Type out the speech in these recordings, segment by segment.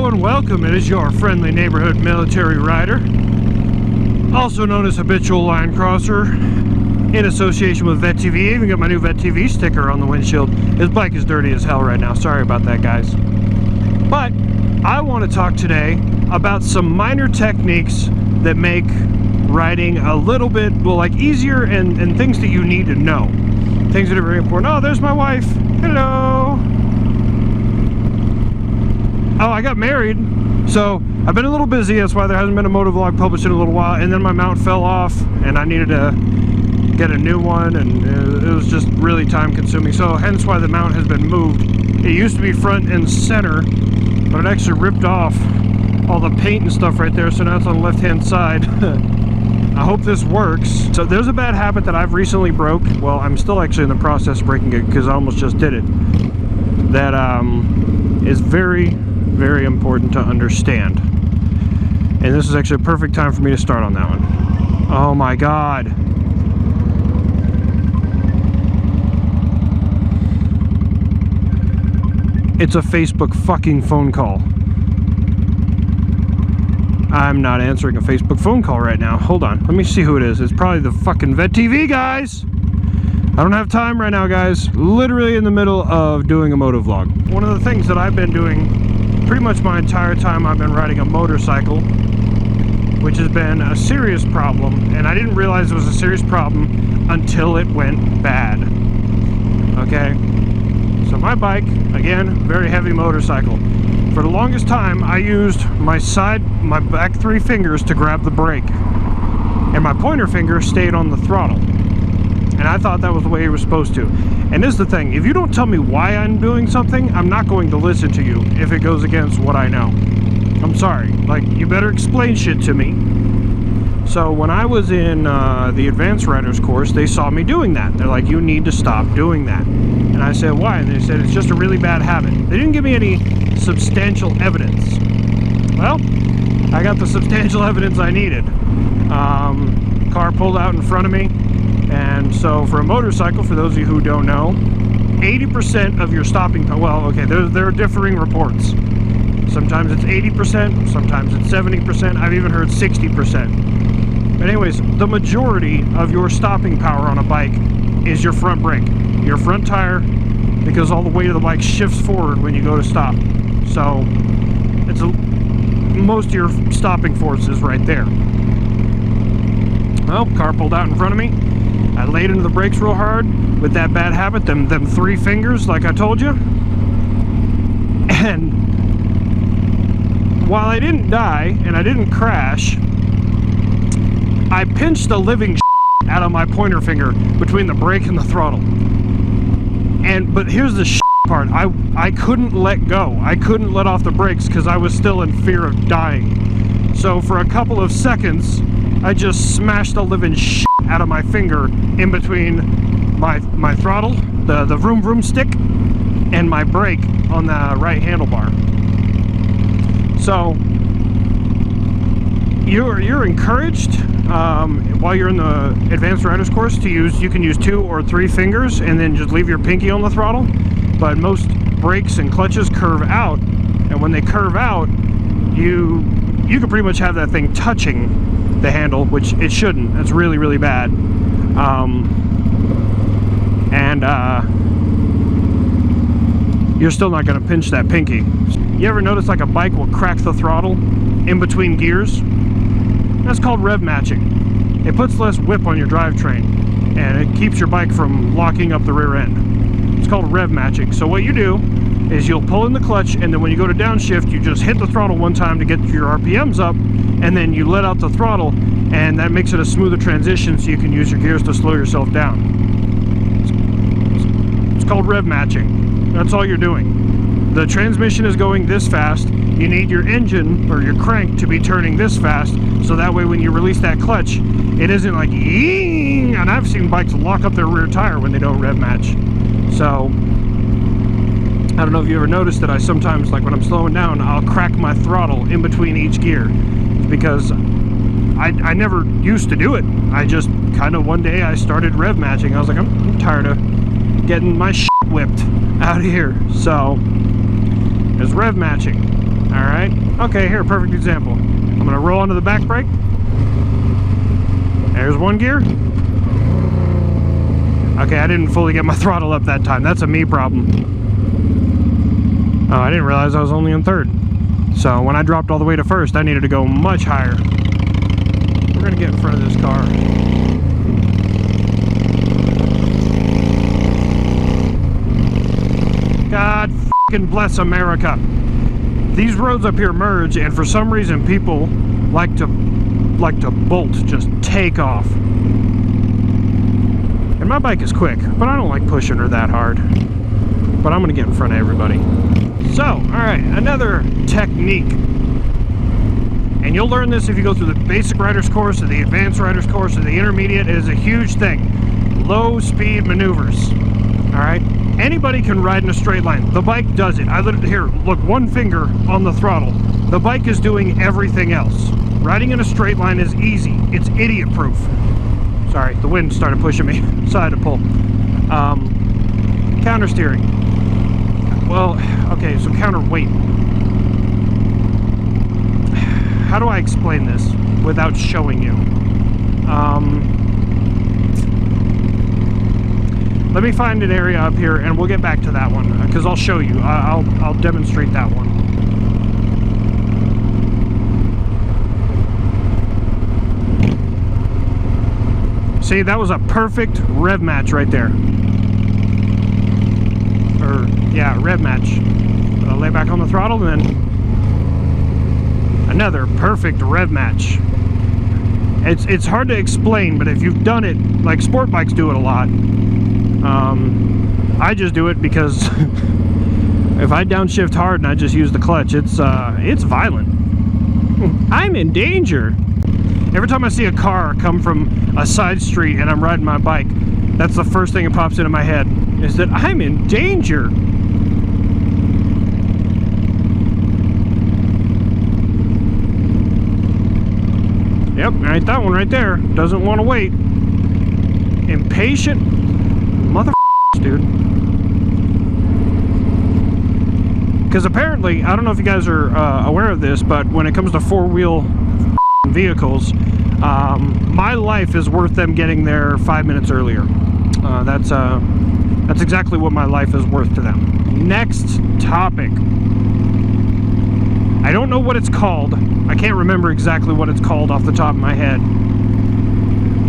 Hello and welcome. It is your friendly neighborhood military rider, also known as Habitual Line Crosser, in association with Vet TV. I even got my new Vet TV sticker on the windshield. His bike is dirty as hell right now. Sorry about that, guys. But I want to talk today about some minor techniques that make riding a little bit, well, like easier and things that you need to know. Things that are very important. Oh, there's my wife. Hello. Oh, I got married, so I've been a little busy. That's why there hasn't been a motovlog published in a little while. And then my mount fell off, and I needed to get a new one, and it was just really time consuming. So hence why the mount has been moved. It used to be front and center, but it actually ripped off all the paint and stuff right there, so now it's on the left-hand side. I hope this works. So there's a bad habit that I've recently broke. Well, I'm still actually in the process of breaking it because I almost just did it. That is very, very important to understand. And this is actually a perfect time for me to start on that one. Oh my God. It's a Facebook fucking phone call. I'm not answering a Facebook phone call right now. Hold on. Let me see who it is. It's probably the fucking Vet TV guys. I don't have time right now, guys. Literally in the middle of doing a motovlog. One of the things that I've been doing pretty much my entire time I've been riding a motorcycle, which has been a serious problem, and I didn't realize it was a serious problem until it went bad. Okay? So my bike, again, very heavy motorcycle. For the longest time, I used my back three fingers to grab the brake, and my pointer finger stayed on the throttle. And I thought that was the way you were supposed to. And this is the thing, if you don't tell me why I'm doing something, I'm not going to listen to you if it goes against what I know. I'm sorry, like, you better explain shit to me. So when I was in the advanced riders course, they saw me doing that. They're like, you need to stop doing that. And I said, why? And they said, it's just a really bad habit. They didn't give me any substantial evidence. Well, I got the substantial evidence I needed. Car pulled out in front of me. And so for a motorcycle, for those of you who don't know, 80% of your stopping power, well, okay, there are differing reports. Sometimes it's 80%, sometimes it's 70%, I've even heard 60%. But anyways, the majority of your stopping power on a bike is your front brake, your front tire, because all the weight of the bike shifts forward when you go to stop. So it's most of your stopping force is right there. Well, car pulled out in front of me. I laid into the brakes real hard with that bad habit, them three fingers, like I told you. And while I didn't die and I didn't crash, I pinched the living out of my pointer finger between the brake and the throttle. But here's the part, I couldn't let go. I couldn't let off the brakes because I was still in fear of dying. So for a couple of seconds, I just smashed the living out of my finger in between my throttle, the vroom vroom stick, and my brake on the right handlebar. So you're encouraged while you're in the advanced riders course to you can use 2 or 3 fingers and then just leave your pinky on the throttle. But most brakes and clutches curve out, and when they curve out, you can pretty much have that thing touching the handle, which it shouldn't. That's really, really bad. You're still not going to pinch that pinky. You ever notice like a bike will crack the throttle in between gears? That's called rev matching. It puts less whip on your drivetrain, and it keeps your bike from locking up the rear end. It's called rev matching. So what you do is you'll pull in the clutch, and then when you go to downshift, you just hit the throttle one time to get your RPMs up, and then you let out the throttle, and that makes it a smoother transition so you can use your gears to slow yourself down. It's called rev matching. That's all you're doing. The transmission is going this fast. You need your engine or your crank to be turning this fast, so that way when you release that clutch, it isn't like eeing. And I've seen bikes lock up their rear tire when they don't rev match. So I don't know if you ever noticed that I sometimes, like when I'm slowing down, I'll crack my throttle in between each gear, because I never used to do it. I just kind of one day I started rev matching. I was like, I'm tired of getting my shit whipped out of here. So there's rev matching. Alright. Okay, here, perfect example. I'm gonna roll onto the back brake. There's one gear. Okay, I didn't fully get my throttle up that time. That's a me problem. Oh, I didn't realize I was only in third. So when I dropped all the way to first, I needed to go much higher. We're gonna get in front of this car. God fucking bless America. These roads up here merge, and for some reason people like to bolt, just take off. And my bike is quick, but I don't like pushing her that hard. But I'm gonna get in front of everybody. So, alright, another technique. And you'll learn this if you go through the basic rider's course, or the advanced rider's course, or the intermediate. It is a huge thing. Low speed maneuvers. Alright? Anybody can ride in a straight line. The bike does it. I literally, here, look, one finger on the throttle. The bike is doing everything else. Riding in a straight line is easy. It's idiot proof. Sorry, the wind started pushing me. So I had to pull. Counter steering. Well, okay, so counterweight. How do I explain this without showing you? Let me find an area up here and we'll get back to that one, because I'll show you. I'll demonstrate that one. See, that was a perfect rev match right there. Or, yeah, rev match. I'll lay back on the throttle and then another perfect rev match. It's hard to explain, but if you've done it, like sport bikes do it a lot. I just do it because if I downshift hard and I just use the clutch, it's violent. I'm in danger. Every time I see a car come from a side street and I'm riding my bike, that's the first thing that pops into my head, is that I'm in danger. Yep, right, that one right there doesn't want to wait. Impatient mother dude. Because apparently, I don't know if you guys are aware of this, but when it comes to four-wheel vehicles, my life is worth them getting there 5 minutes earlier. That's exactly what my life is worth to them. Next topic. I don't know what it's called. I can't remember exactly what it's called off the top of my head.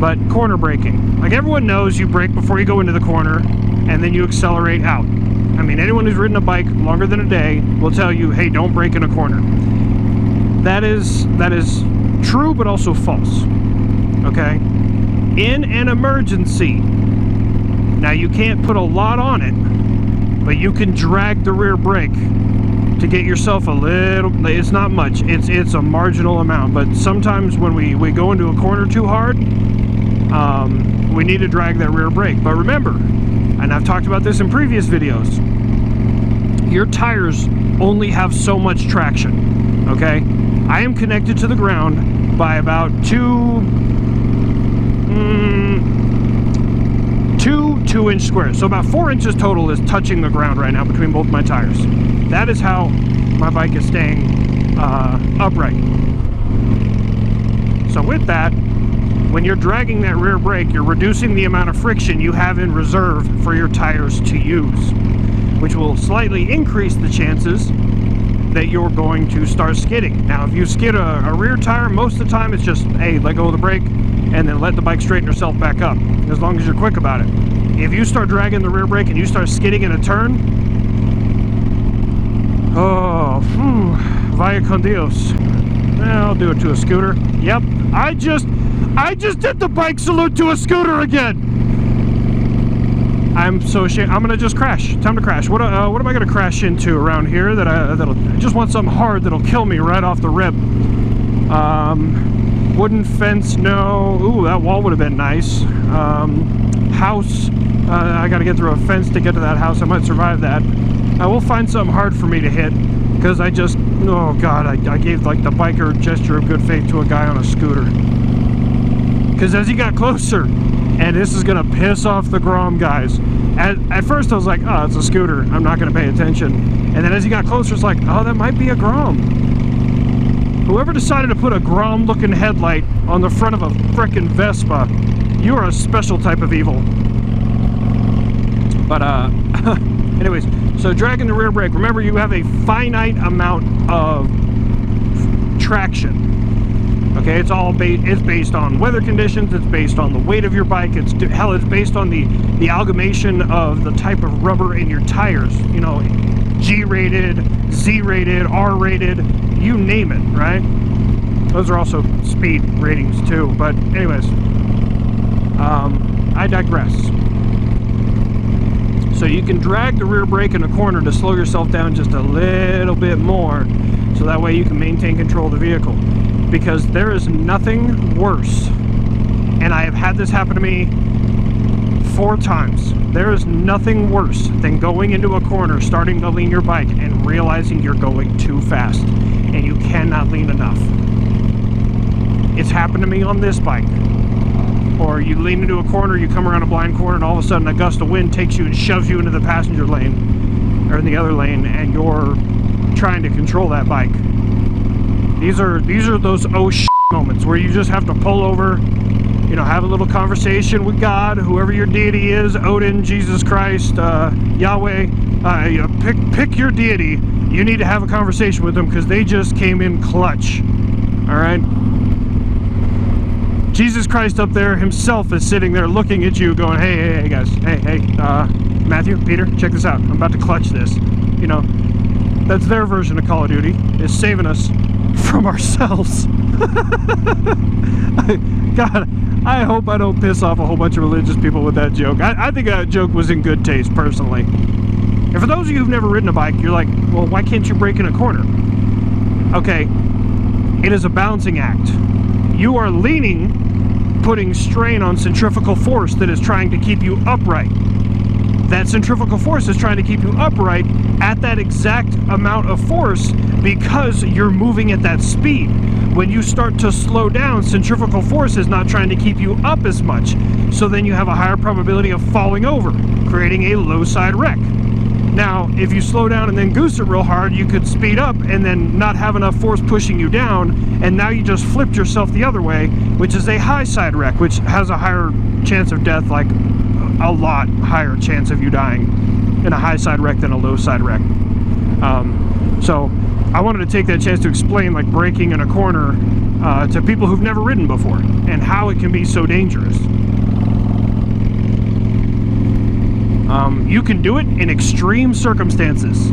But corner braking. Like, everyone knows you brake before you go into the corner and then you accelerate out. I mean, anyone who's ridden a bike longer than a day will tell you, hey, don't brake in a corner. That is true, but also false. Okay? In an emergency, now you can't put a lot on it, but you can drag the rear brake to get yourself a little, it's not much, it's a marginal amount, but sometimes when we go into a corner too hard, we need to drag that rear brake. But remember, and I've talked about this in previous videos, your tires only have so much traction, okay? I am connected to the ground by about two 2-inch squares. So about 4 inches total is touching the ground right now between both my tires. That is how my bike is staying upright. So with that, when you're dragging that rear brake, you're reducing the amount of friction you have in reserve for your tires to use, which will slightly increase the chances that you're going to start skidding. Now, if you skid a rear tire, most of the time it's just, hey, let go of the brake and then let the bike straighten herself back up, as long as you're quick about it. If you start dragging the rear brake and you start skidding in a turn, oh, vaya con Dios. I'll do it to a scooter. Yep, I just did the bike salute to a scooter again. I'm so ashamed. I'm gonna just crash. Time to crash. What am I gonna crash into around here that I just want something hard that'll kill me right off the rip? Wooden fence, no. Ooh, that wall would have been nice. House. I gotta get through a fence to get to that house. I might survive that. I will find something hard for me to hit, because I just, oh god, I gave like the biker gesture of good faith to a guy on a scooter. Because as he got closer, and this is gonna piss off the Grom guys. At first I was like, oh, it's a scooter, I'm not gonna pay attention. And then as he got closer, it's like, oh, that might be a Grom. Whoever decided to put a Grom looking headlight on the front of a frickin' Vespa, you are a special type of evil. But anyways, so dragging the rear brake, remember you have a finite amount of traction. Okay, it's based on weather conditions, it's based on the weight of your bike, it's based on the amalgamation of the type of rubber in your tires, you know, G-rated, Z-rated, R-rated, you name it, right? Those are also speed ratings too, but anyways, I digress. So you can drag the rear brake in a corner to slow yourself down just a little bit more, so that way you can maintain control of the vehicle. Because there is nothing worse, and I have had this happen to me 4 times. There is nothing worse than going into a corner, starting to lean your bike, and realizing you're going too fast, and you cannot lean enough. It's happened to me on this bike. Or you lean into a corner, you come around a blind corner, and all of a sudden a gust of wind takes you and shoves you into the passenger lane, or in the other lane, and you're trying to control that bike. These are those oh shit moments where you just have to pull over, you know, have a little conversation with God, whoever your deity is, Odin, Jesus Christ, Yahweh, pick your deity. You need to have a conversation with them because they just came in clutch. All right. Jesus Christ up there himself is sitting there looking at you going, hey guys, hey, Matthew, Peter, check this out. I'm about to clutch this. You know, that's their version of Call of Duty, is saving us from ourselves. God, I hope I don't piss off a whole bunch of religious people with that joke. I think that joke was in good taste, personally. And for those of you who've never ridden a bike, you're like, well, why can't you brake in a corner? Okay, it is a balancing act. You are leaning, putting strain on centrifugal force that is trying to keep you upright. That centrifugal force is trying to keep you upright at that exact amount of force because you're moving at that speed. When you start to slow down, centrifugal force is not trying to keep you up as much. So then you have a higher probability of falling over, creating a low side wreck. Now, if you slow down and then goose it real hard, you could speed up and then not have enough force pushing you down, and now you just flipped yourself the other way, which is a high side wreck, which has a higher chance of death, like a lot higher chance of you dying in a high side wreck than a low side wreck. So I wanted to take that chance to explain like braking in a corner to people who've never ridden before and how it can be so dangerous. You can do it in extreme circumstances,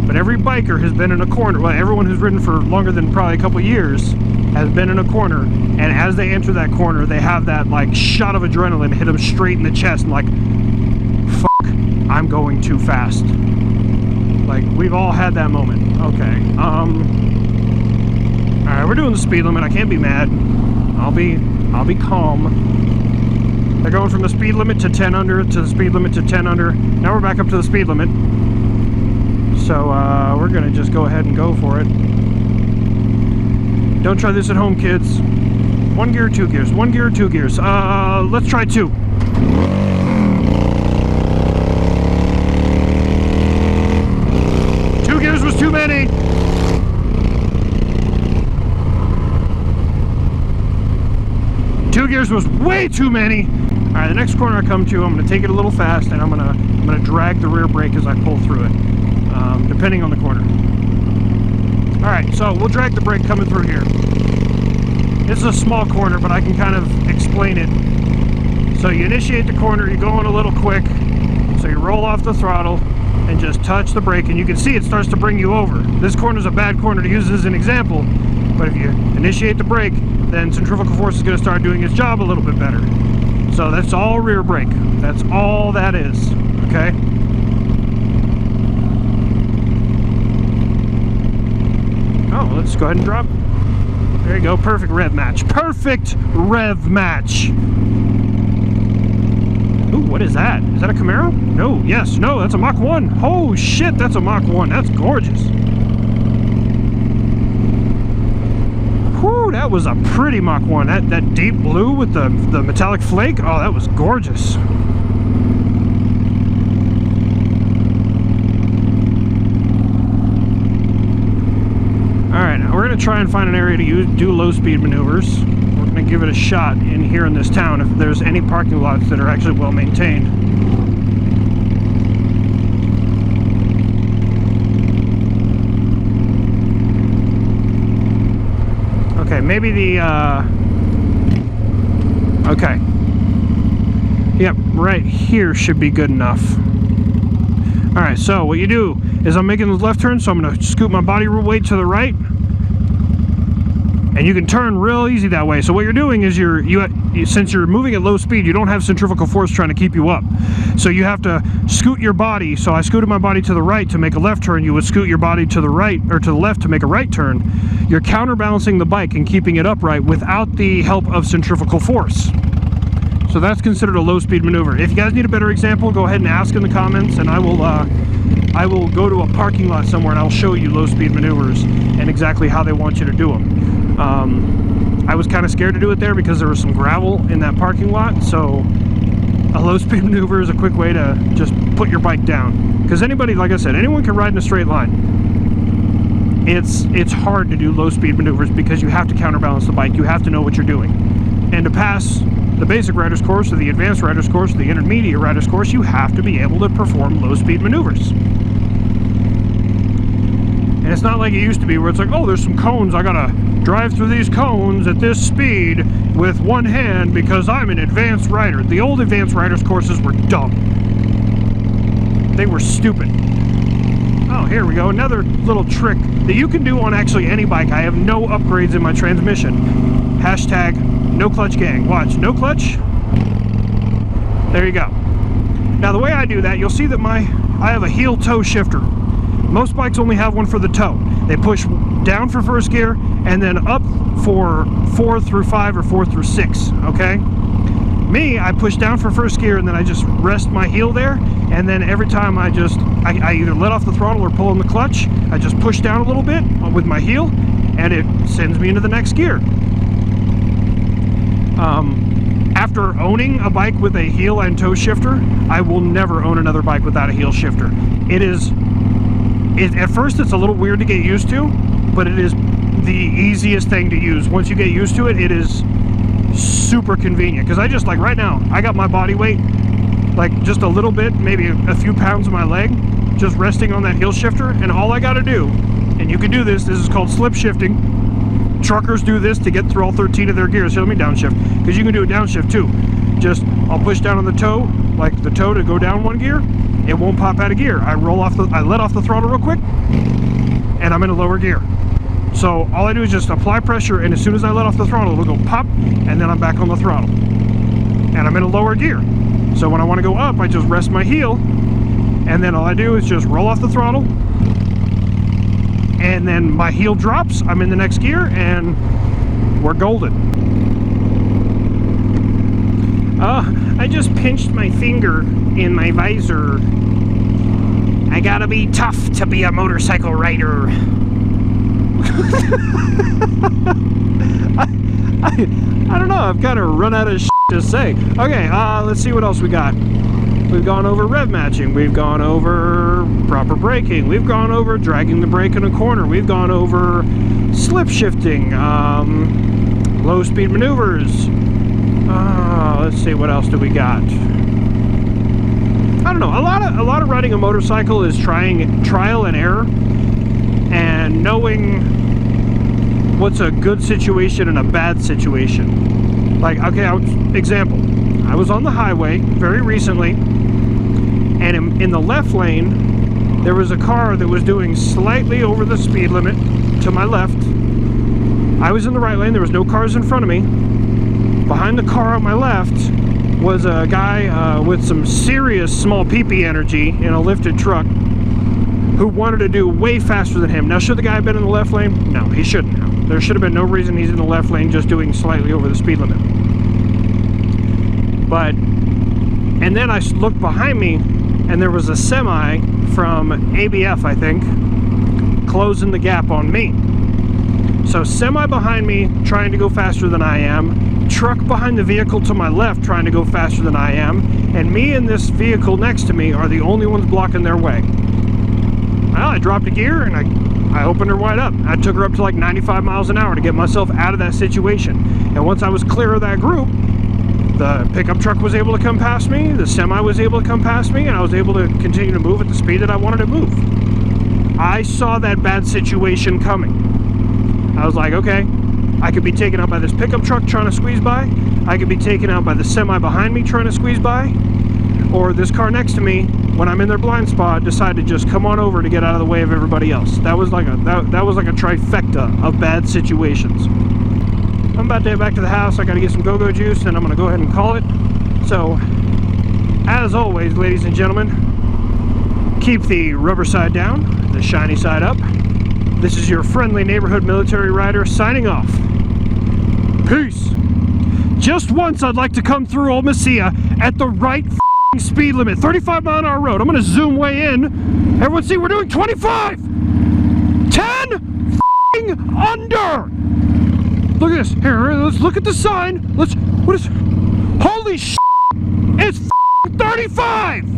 but every biker has been in a corner. Well, everyone who's ridden for longer than probably a couple years has been in a corner, and as they enter that corner, they have that like shot of adrenaline hit them straight in the chest, and like, fuck, I'm going too fast. Like, we've all had that moment. Okay, alright, we're doing the speed limit. I can't be mad. I'll be calm. They're going from the speed limit to 10 under to the speed limit to 10 under. Now we're back up to the speed limit. So we're gonna just go ahead and go for it. Don't try this at home, kids. 1 gear, 2 gears. 1 gear, 2 gears. Let's try 2. Two gears was too many. Two gears was way too many. All right, the next corner I come to, I'm going to take it a little fast, and I'm going to drag the rear brake as I pull through it, depending on the corner. All right, so we'll drag the brake coming through here. This is a small corner, but I can kind of explain it. So you initiate the corner, you're going a little quick, so you roll off the throttle and just touch the brake, and you can see it starts to bring you over. This corner is a bad corner to use as an example, but if you initiate the brake, then centrifugal force is going to start doing its job a little bit better. So that's all rear brake. That's all that is, okay? Oh, let's go ahead and drop. There you go, perfect rev match. Perfect rev match. Ooh, what is that? Is that a Camaro? No, yes, no, that's a Mach 1. Oh shit, that's a Mach 1. That's gorgeous. Whew, that was a pretty Mach 1. That deep blue with the metallic flake, oh, that was gorgeous. Alright, now we're going to try and find an area to do low-speed maneuvers. We're going to give it a shot in here in this town if there's any parking lots that are actually well maintained. Okay, maybe the, okay. Yep, right here should be good enough. Alright, so what you do is I'm making the left turn, so I'm going to scoot my body weight to the right. And you can turn real easy that way. So what you're doing is since you're moving at low speed, you don't have centrifugal force trying to keep you up. So you have to scoot your body. So I scooted my body to the right to make a left turn. You would scoot your body to the right or to the left to make a right turn. You're counterbalancing the bike and keeping it upright without the help of centrifugal force. So that's considered a low-speed maneuver. If you guys need a better example, go ahead and ask in the comments, and I will go to a parking lot somewhere and I'll show you low-speed maneuvers and exactly how they want you to do them. I was kind of scared to do it there because there was some gravel in that parking lot, so a low-speed maneuver is a quick way to just put your bike down. Because anybody, like I said, anyone can ride in a straight line. It's hard to do low-speed maneuvers because you have to counterbalance the bike. You have to know what you're doing. And to pass the basic rider's course or the advanced rider's course or the intermediate rider's course, you have to be able to perform low-speed maneuvers. And it's not like it used to be where it's like, oh, there's some cones, I gotta drive through these cones at this speed with one hand because I'm an advanced rider. The old advanced riders courses were dumb. They were stupid. Oh, here we go, another little trick that you can do on actually any bike. I have no upgrades in my transmission. Hashtag no clutch gang. Watch, no clutch. There you go. Now the way I do that, you'll see that I have a heel toe shifter. Most bikes only have one for the toe. They push down for first gear and then up for 4 through 5 or 4 through 6, okay? Me, I push down for first gear and then I just rest my heel there, and then every time I either let off the throttle or pull on the clutch, I just push down a little bit with my heel and it sends me into the next gear. After owning a bike with a heel and toe shifter, I will never own another bike without a heel shifter. At first it's a little weird to get used to, but it is the easiest thing to use. Once you get used to it, it is super convenient. Because I just, like right now, I got my body weight, like just a little bit, maybe a few pounds of my leg, just resting on that heel shifter, and all I gotta do, and you can do this is called slip shifting. Truckers do this to get through all 13 of their gears. Here, let me downshift, because you can do a downshift too. Just, I'll push down on the toe, like the toe to go down one gear, it won't pop out of gear. I let off the throttle real quick, and I'm in a lower gear. So all I do is just apply pressure, and as soon as I let off the throttle, it'll go pop, and then I'm back on the throttle. And I'm in a lower gear. So when I want to go up, I just rest my heel, and then all I do is just roll off the throttle, and then my heel drops, I'm in the next gear, and we're golden. I just pinched my finger in my visor. I gotta be tough to be a motorcycle rider. I don't know, I've kind of run out of shit to say. Okay, let's see what else we got. We've gone over rev matching, we've gone over proper braking, we've gone over dragging the brake in a corner, we've gone over slip shifting, low speed maneuvers. Let's see, what else do we got? I don't know, a lot of riding a motorcycle is trial and error and knowing what's a good situation and a bad situation. Like, okay, example, I was on the highway very recently, and in the left lane there was a car that was doing slightly over the speed limit to my left. I was in the right lane, there was no cars in front of me. Behind the car on my left was a guy with some serious small pee-pee energy in a lifted truck who wanted to do way faster than him. Now, should the guy have been in the left lane? No, he shouldn't have. There should have been no reason he's in the left lane just doing slightly over the speed limit. But, and then I looked behind me and there was a semi from ABF, I think, closing the gap on me. So semi behind me trying to go faster than I am, truck behind the vehicle to my left trying to go faster than I am, and me and this vehicle next to me are the only ones blocking their way. Well, I dropped a gear and I opened her wide up. I took her up to like 95 miles an hour to get myself out of that situation. And once I was clear of that group, the pickup truck was able to come past me, the semi was able to come past me, and I was able to continue to move at the speed that I wanted to move. I saw that bad situation coming. I was like, okay, I could be taken out by this pickup truck trying to squeeze by, I could be taken out by the semi behind me trying to squeeze by, or this car next to me, when I'm in their blind spot, decide to just come on over to get out of the way of everybody else. That was like a trifecta of bad situations. I'm about to head back to the house. I gotta get some go-go juice and I'm gonna go ahead and call it. So, as always, ladies and gentlemen, keep the rubber side down, the shiny side up. This is your friendly neighborhood military rider signing off. Peace. Just once I'd like to come through Old Mesilla at the right speed limit, 35 mile an hour road. I'm gonna zoom way in. Everyone see we're doing 25! 10 under! Look at this. Here, let's look at the sign. What is, holy shit! It's 35!